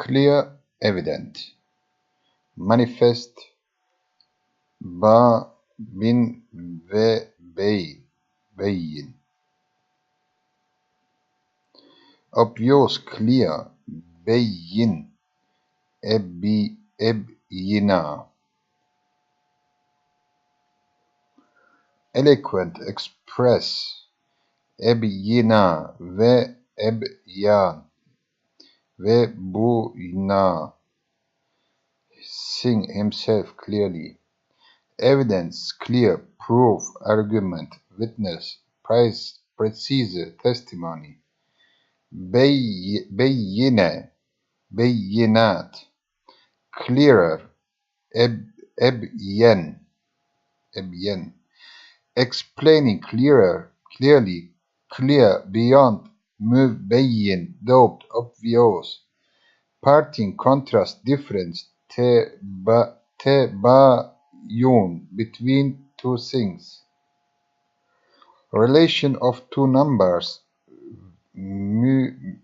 clear, evident. Manifest, bin ve beyin. Obvious, clear, beyin, ebyina. Eloquent, express, ebyina ve ebyan ve buyna. Sing himself clearly. Evidence, clear, proof, argument, witness, precise, testimony. Beyyine, beyinat. Clearer, ebyen. Explaining, clearer, clearly, clear, beyond, mübeyyin, doubt, obvious. Parting, contrast, difference, tebayun, between two things. Relation of two numbers, mübayene,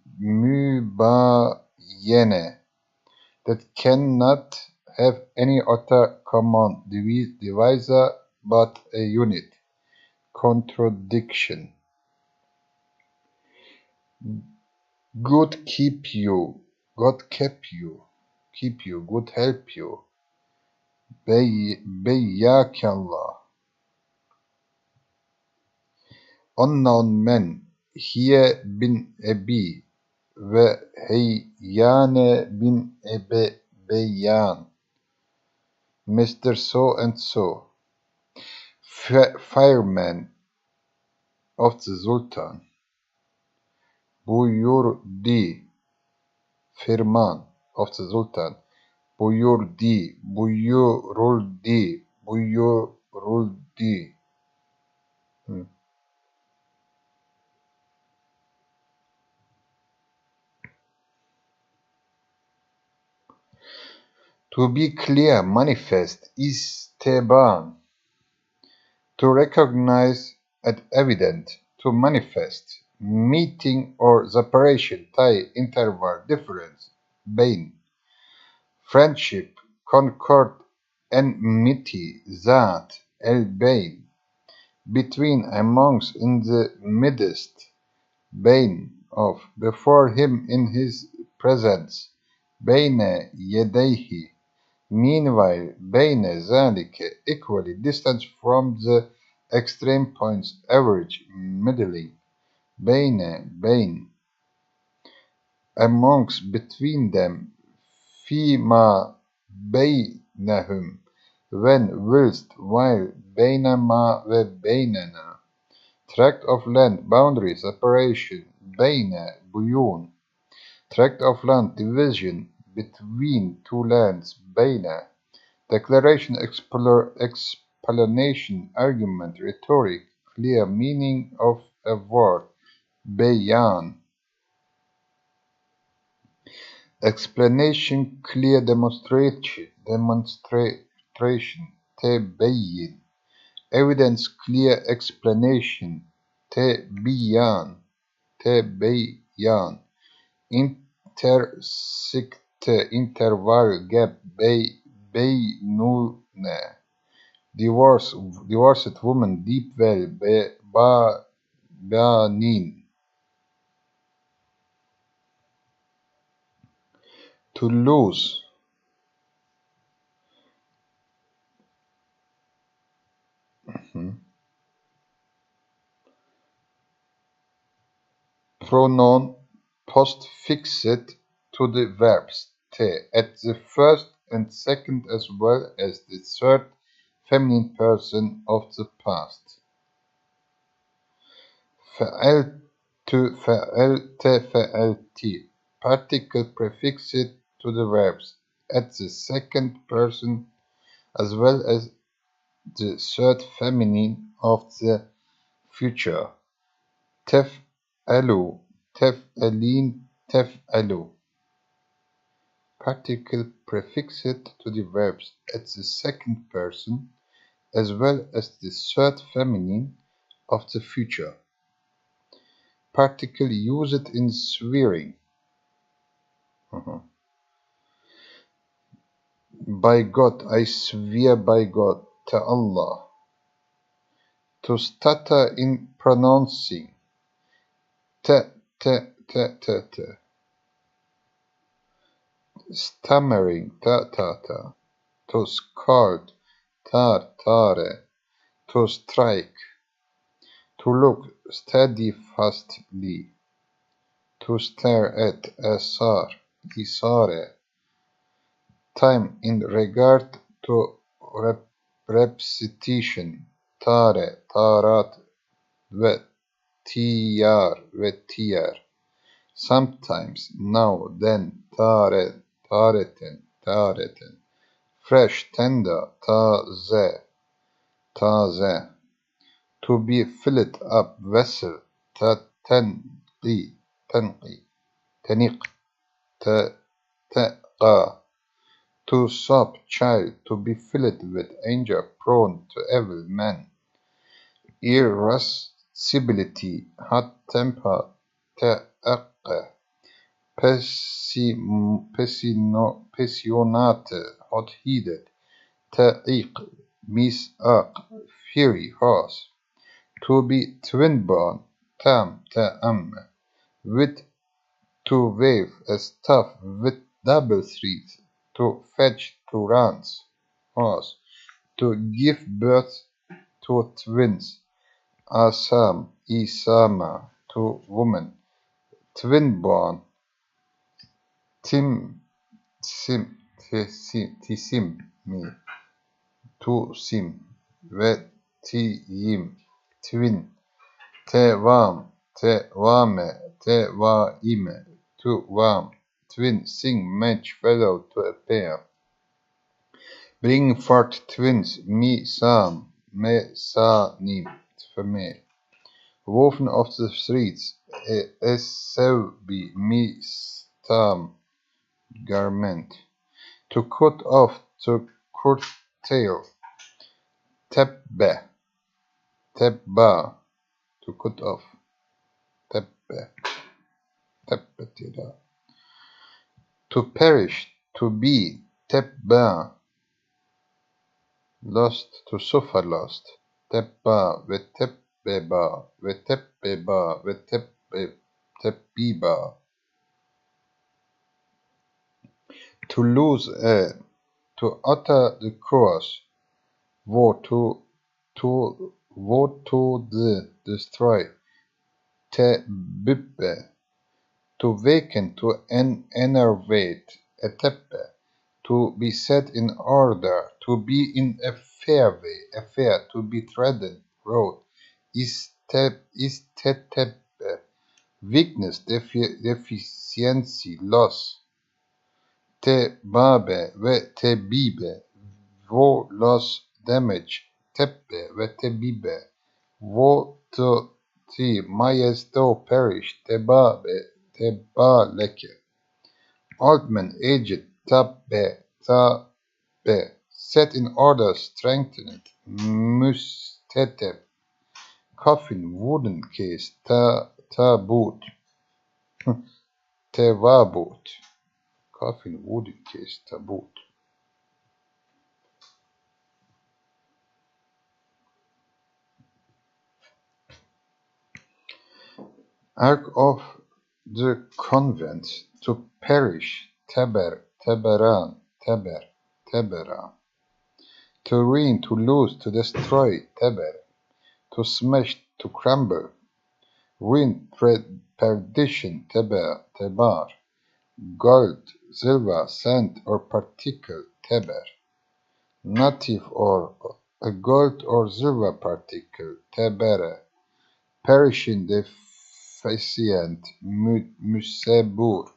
that cannot have any other common divisor but a unit. Contradiction. Good keep you, God keep you, good help you. Beyyakallah. Unknown men, Hiye bin Ebi ve Heyyane bin Beyan. Mr. So and so. Fireman of the Sultan. Buyurdi, Firman of the Sultan. Buyuruldi. To be clear, manifest, isteban. To recognize as evident, to manifest. Meeting or separation, tie, interval, difference, bain. Friendship, concord, enmity, zat, el-bain. Between, amongst, in the midst, bain of, before him, in his presence, bayna yadayhi. Meanwhile, bayna zalika, equally distant from the extreme points, average, middling. Bain, amongst, between them. Fima baynahum, when, whilst, while. Baynama ve baynana. Tract of land, boundary, separation. Bayna buyun. Tract of land, division, between two lands. Bayna. Declaration, explanation, argument, rhetoric, clear meaning of a word. Bayan. Explanation, clear demonstration. Tebayyin. Evidence, clear explanation. Tebiyan. Intersect, interval, gap. Beynune. Divorced woman, deep well. Banin. To lose. Pronoun postfixed to the verbs te at the first and second as well as the third feminine person of the past. فعلت, فعلت, فعلتي. Particle prefixed to the verbs at the second person as well as the third feminine of the future. تفعلوا, تفعلين, تفعلوا. Particle prefixed to the verbs at the second person as well as the third feminine of the future. Particle used in swearing. By God, I swear by God, to Allah, to stutter in pronouncing, t, t, t, t, t, stammering, ta, ta, ta, to scold, tar, tare, to strike, to look steadfastly, to stare at, asar, isare, time in regard to repetition, tare, tarat, vetiyar, sometimes, now, then, tareten, fresh, tender, taze, to be filled up vessel, تنقي, تنق, تقى, to sob, child, to be filled with anger, prone to evil, man, irascibility, hot temper, تأق, passionate, hot-headed, تأيق, misaq, fiery, horse, to be twin-born, تام, with to wave a staff with double threads, to fetch, to runs, horse, to give birth to twins, Asam, Isama, to woman, twin-born, Tim, Tisim, me, to sim, Vetiyim, twin, Tewame, Tewaime, to wam, twin, sing, match, fellow, to appear, bring forth twins, me, sam, me, sanim, female. Woven of the streets, SOB, me, stam, garment. To cut off, to curtail, tebbe, tebba, to cut off, tebbe, tebbetida. To perish, to be, tebba, lost, to suffer lost, tebba, vetebbeba, vetebbeba, vetebbiba. To lose to utter the curse, woe to destroy, tebibbe, to waken, to enervate, eteppe, to be set in order, to be in a fair way, affair, to be trodden, road, isteteppe, weakness, deficiency, loss, tebabe ve tebibe, wo loss, damage, teppe ve tebibe, wo to majesto perish, tebabe, tebaleke, old man, aged, tabe, set in order, strengthened, musteteb, coffin, wooden case, tabut, tewabut, coffin, wooden case, tabut. Ark of the convent, to perish, teberan, tebera, to ruin, to lose, to destroy, teber, to smash, to crumble, ruin, perdition, tebar, gold, silver, sand, or particle, teber, native or a gold or silver particle, tebere, perishing, deficient, musebur,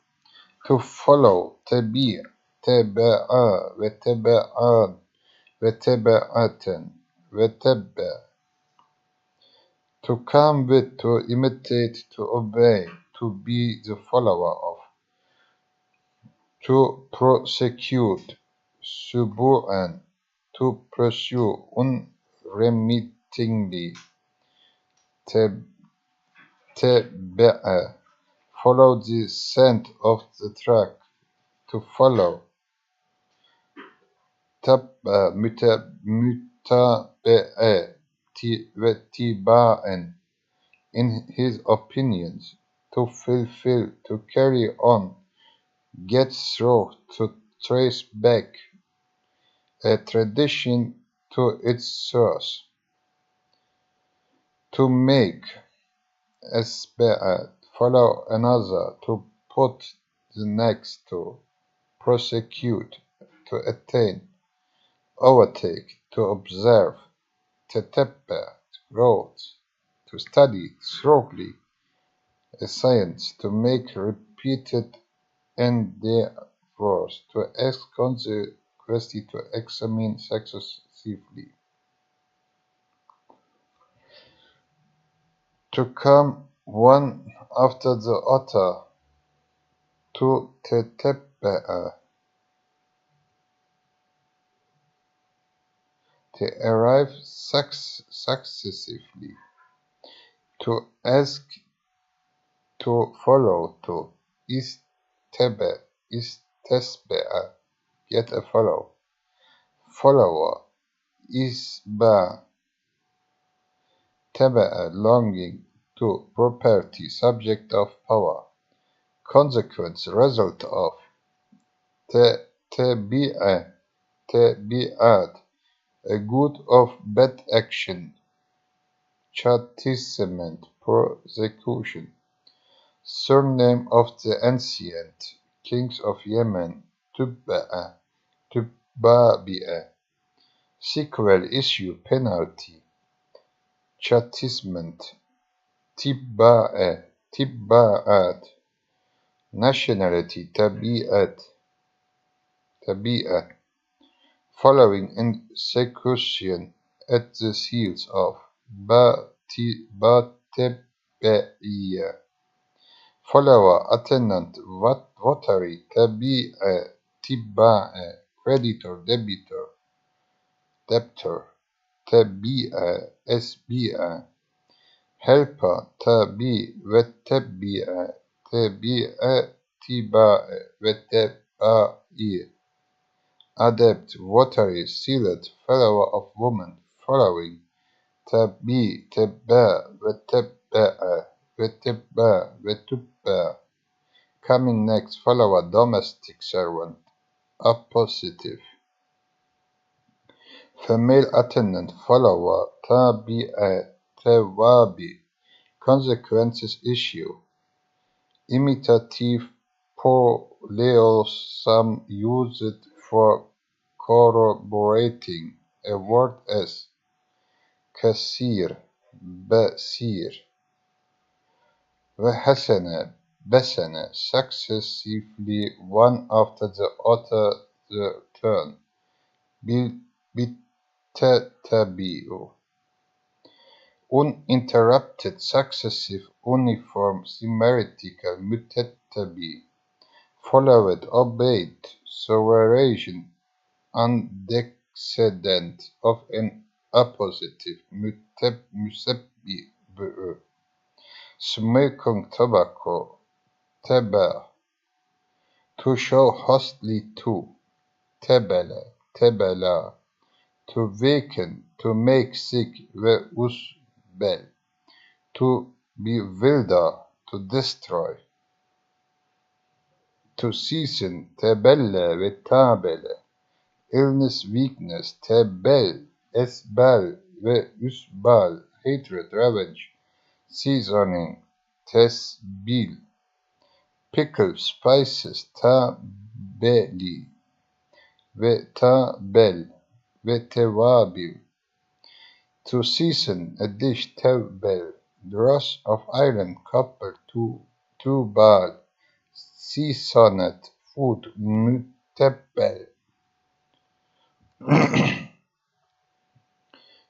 to follow, tebir, teba'a, veteba'an, veteba'aten, vetebe, to come with, to imitate, to obey, to be the follower of, to prosecute, subu'an, to pursue unremittingly, tebe'a, follow the scent of the track, to follow, متابعة واتباعًا in his opinions, to fulfill, to carry on, get through, to trace back a tradition to its source, to make, أسباب, follow another, to put the next, to prosecute, to attain, overtake, to observe, تتبع, growth, to study thoroughly, a science, to make repeated endeavors, to ask consequently, to examine successively, to come one after the other, to تتبع, to arrive successively, to ask, to follow, to istaba, istasbaa, get a follower, isba, tabaa, longing, to property, subject of power, consequence, result of, tabi'a, tabi'at, a good of bad action, chastisement, persecution, surname of the ancient kings of Yemen, Tubba'a, Tubbabi'a, sequel, issue, penalty, chastisement, Tibba'a, Tibba'at, nationality, Tabi'a, following execution at the heels of, Ba'tiba'iyya, follower, attendant, votary, tabi'a, tibba'a, creditor, debtor, tabi'a, asbi'a, helper, واتبع, tabi'a, tiba'a, واتبعي, adept, votary, sealed, follower of woman, following, تبا, وتبع, وتبع, coming next, follower, domestic servant, appositive, female attendant, follower, tabi'a, tawabi, consequences, issue, imitative, some use it for corroborating a word as كثير, basir, وحسن, basana, successively one after the other, the turn, بالتتابع, uninterrupted, successive, uniform, symmetrical, متتابع, followed, obeyed, sovereign, antecedent of an appositive, مسبب, smoking tobacco, تبع, to show hostily to, تبلا, to weaken, to make sick, وأسبل, to bewilder, to destroy, to season, تبلى, وتابل, illness, weakness, تبل, اسبال, وأسبال, hatred, revenge, seasoning, تسبيل, pickle, spices, تابلي, وتابل, وتوابل, to season a dish, تبل, dross of island, couple, to bal, seasoned, food, متبل,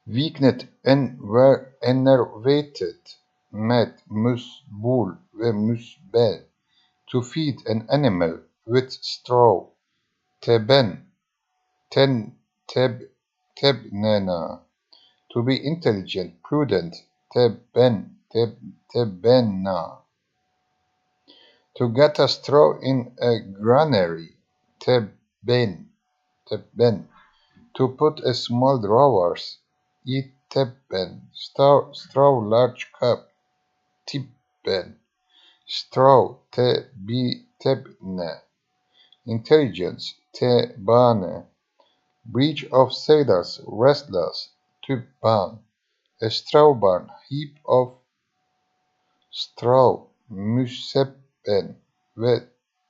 weakened, enervated, mad, musbul, ومسبل, to feed an animal with straw, تبن, تبننا, to be intelligent, prudent, تبنى, to gather straw in a granary, تبن, To put a small drawers, itebben, straw large cup, tibben, straw, tebne, intelligence, tebane, breach of sailors, restless, tubban, a straw barn, heap of straw, müsebben ve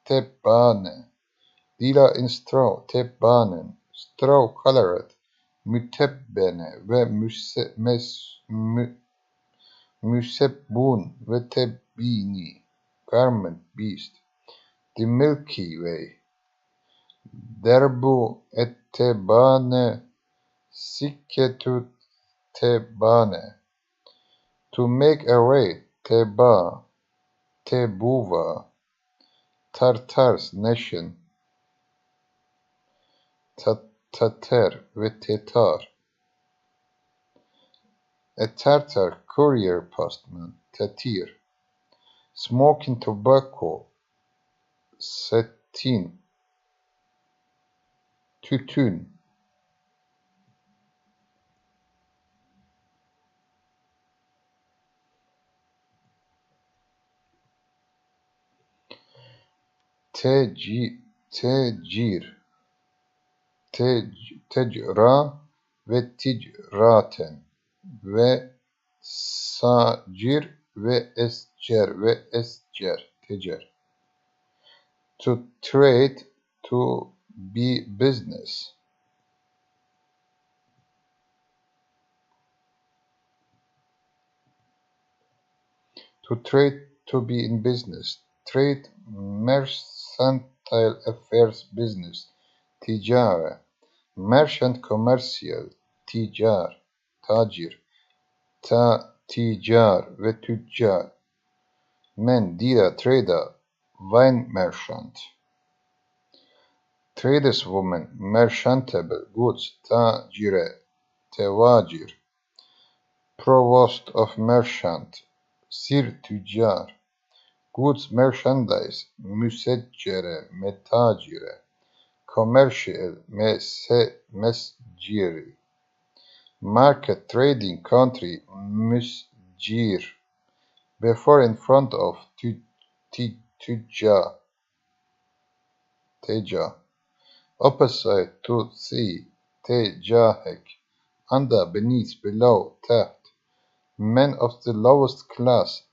tebbane, dealer in straw, tebbanen, straw colored, mütebbene ve müsebbun ve tebbini, garment, beast, the Milky Way, derbu ettebane, sikketu tebane, to make a raid, teba, tebuva, Tartars nation, Tatar ve Tetar, a Tartar courier postman, Tatir, smoking tobacco, Setin, Tütün, tecir, tecra ve ticraten ve sacir ve escer, tecer. To trade, to be business. To trade, to be in business. Trade, mercantile affairs, business. Ticare, merchant, commercial. Ticar, tacir. Ticar ve tüccar. Men, dealer, trader, wine merchant. Tradeswoman, merchantable goods. Tacire, tevacir. Provost of merchant. Sir tüccar. Goods merchandise, müseccere, metacire, commercial, mesciri, market, trading, country, müscir, before, in front of, teja, opposite, to see, tejahek, under, beneath, below, taht, men of the lowest class,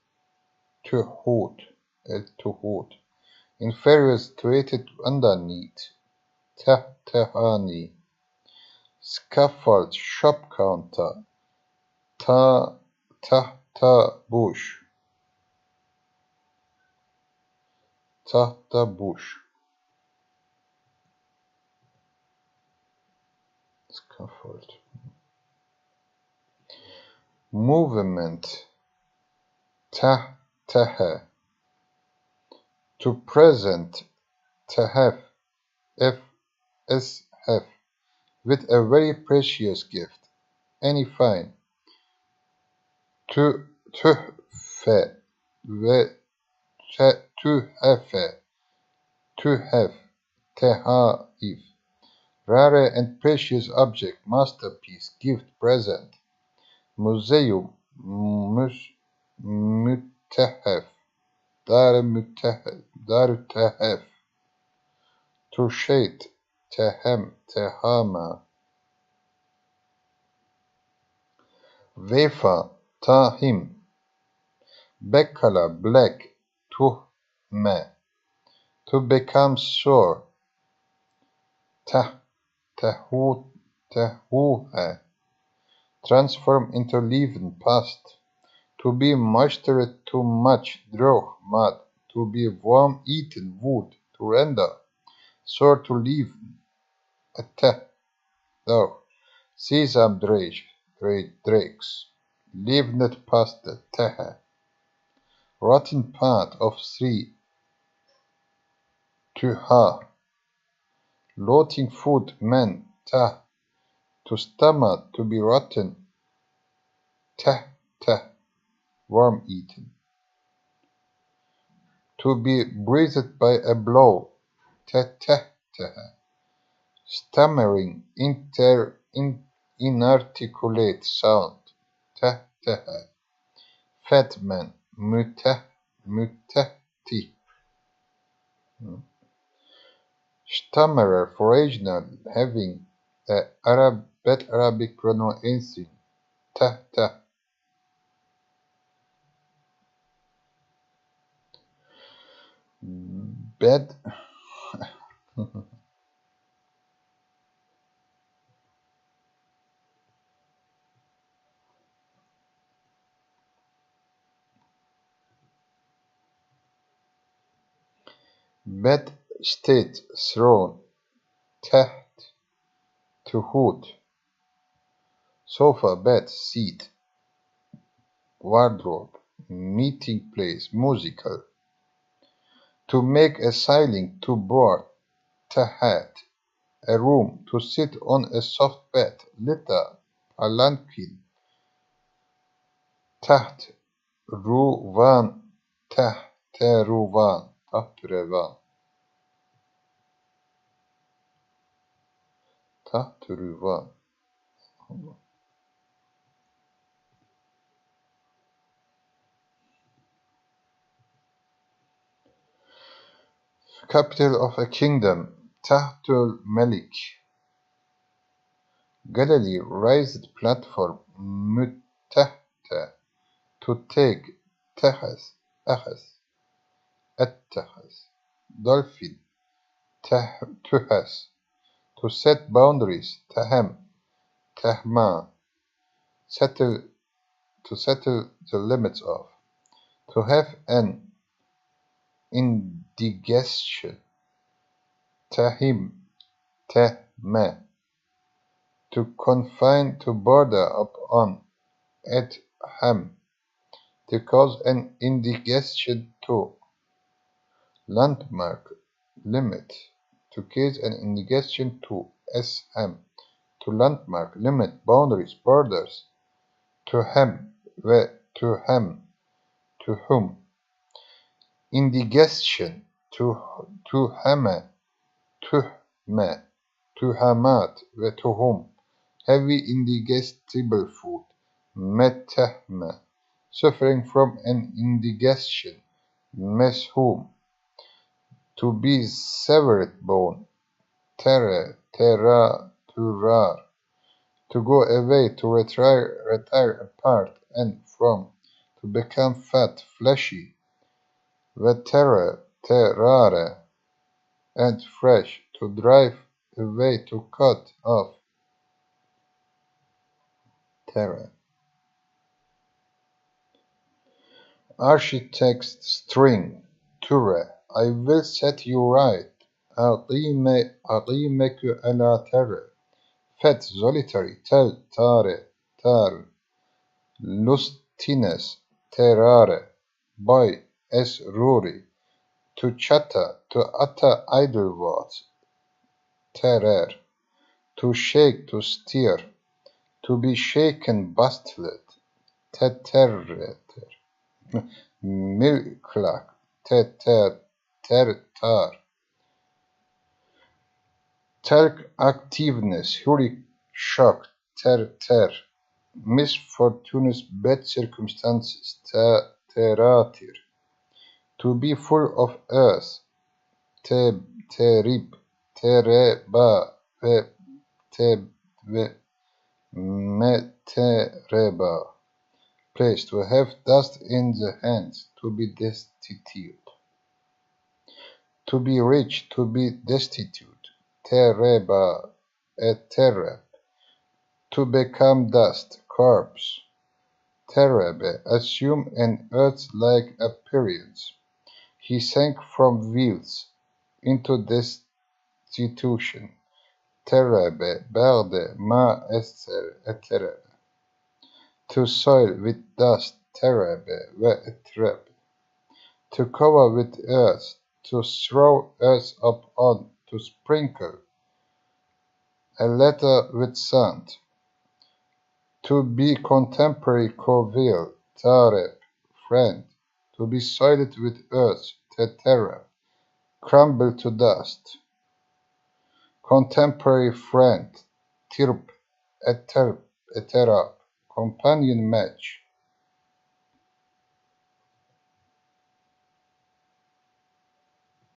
tuhut, tuhut, inferior, situated underneath, tehtehani, scaffold, shop counter, tahta bush, scaffold, movement, tehe, to present, tehef, have, with a very precious gift, any fine, tuhfe ve tuhfe, to have, tehaif, rare and precious object, masterpiece, gift, present, museum, mütehef, dar-mütehef, to shade, tehem, tehama, wafer, tahim, back color, black, tuhme, to become sore, tehuhe, transform into leaven, past, to be moistured too much, draw, mud, to be warm, eaten, wood, to render, sore, to leave, though, sesame drakes, leavened pasta, tehe, rotten part of three, tuha, loathing food, men, tah, to stomach, to be rotten, teh, worm eaten, to be breathed by a blow, teh, stammering, inarticulate sound, تهتها, fat man, متهتي, stammerer, for original, having a bad Arabic pronunciation, تهته, bad, bed, state, throne, تحت, to hood, sofa, bed, seat, wardrobe, meeting place, musical, to make a sailing, to board, تحت, a room, to sit on a soft bed, litter, palanquin, تحت, روان, تحت روان, تحت روان, تحت روان. Capital of a kingdom, Tahtul Malik. Galilee, raised platform, متحتة, to take, تحس, أخذ, اتخذ, dolphin, تحس, to set boundaries, تهم, تهما, settle, to settle the limits of, to have an indigestion, تهم, تهما, to confine, to border upon, at ham, to cause an indigestion to, landmark, limit, to cause an indigestion to, as ham, to landmark, limit, boundaries, borders, to hem, to ham, to whom, indigestion, to hama, tuhma, to hamat, to whom, heavy indigestible food, metahma, suffering from an indigestion, meshum, to be severed bone, turar, to go away, to retire apart and from, to become fat, fleshy, terare, and fresh, to drive away, to cut off, terror. Architect string, Ture, I will set you right. أقيمك على terre. Fat, solitary, tar. Lustiness, terrare. Boy, as ruri. To chatter, to utter idle words, terror. To shake, to steer. To be shaken, bustled, teterreter. Milklak, tertar. Terk, activeness, hurry, shock, ter. Misfortunes, bad circumstances, teratir. To be full of earth, terib, tereba, metereba. Place, to have dust in the hands, to be destitute. To be rich, to be destitute, tereba, tereb. To become dust, corpse, terebe, assume an earth-like appearance. He sank from wheels into destitution, terebe, berde, ma eser, eterebe. To soil with dust, terebe, ve etrebe. To cover with earth, to throw earth upon, to sprinkle, a letter with sand. To be contemporary, covel, tareb, friend. To be soiled with earth, tetereb, crumble to dust. contemporary friend, tirp, eterp, eterap, companion match,